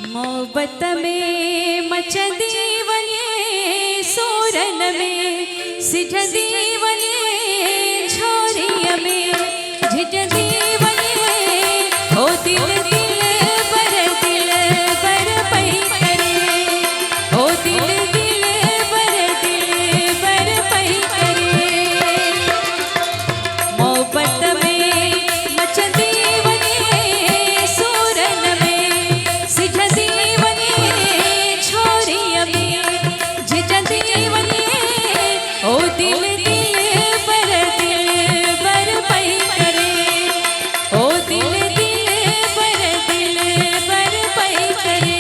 मोहब्बत में मचंदी वने सोरन में सिझंदी वने छोरिय में झिझंदी वने हो दिल दिल बर पई करे हो दिल दिल बर पई करे मोहब्बत में मचंदी वने सोरन में सिझंदी वने छोरिय में झिझंदी वने हो दिल बर पई करे हो दिल बर पई करे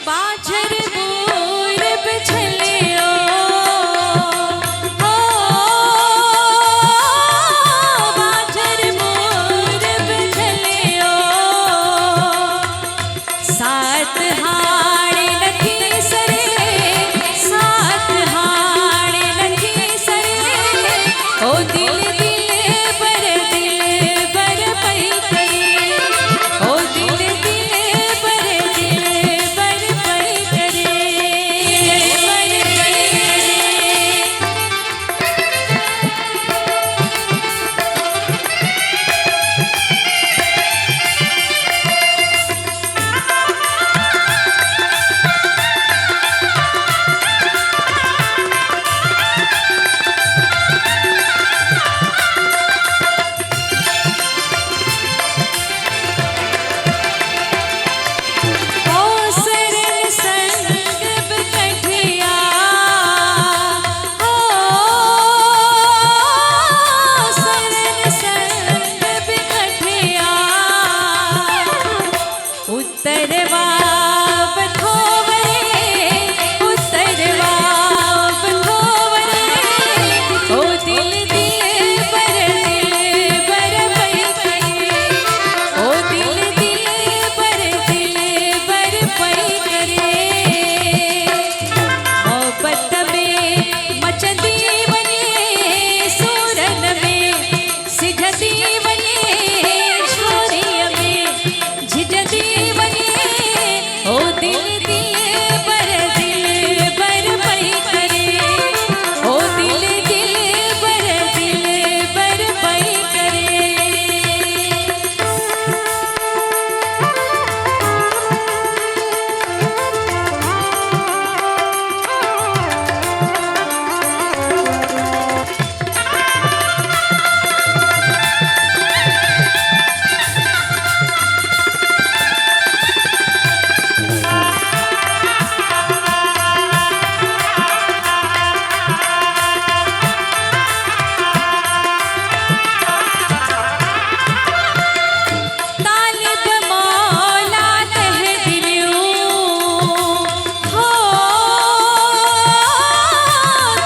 बाझर मोर बिछलियो हो बाझर मोर बिछलियो सात हाड़े नथी सरे सात हाड़े नथी सरे ओ दिल बर पई करे ओ दिल बर पई करे बर पई करे ओ सरन संग बिकठिया हो सरन संग बिकठिया उत्तरवा बथोवरे उत्तरवा बथोवरे ओ दिल बर पई करे ओ दिल बर पई करे मोहब्बत में मचंदी वने सोरन में सिझंदी वने छोरिय में झिझंदी वने ओ दिल बर पई करे ओ दिल बर पई करे तालिब मौला तह दिलियो हो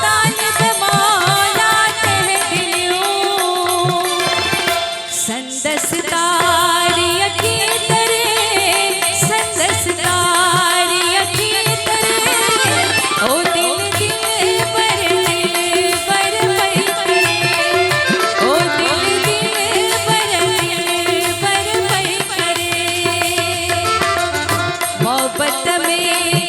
तालिब मौला तह दिलियो संदस तारी अखी तरे संदस तारी अखी तरे ओ दिल बर पई करे ओ दिल बर पई करे मोहब्बत में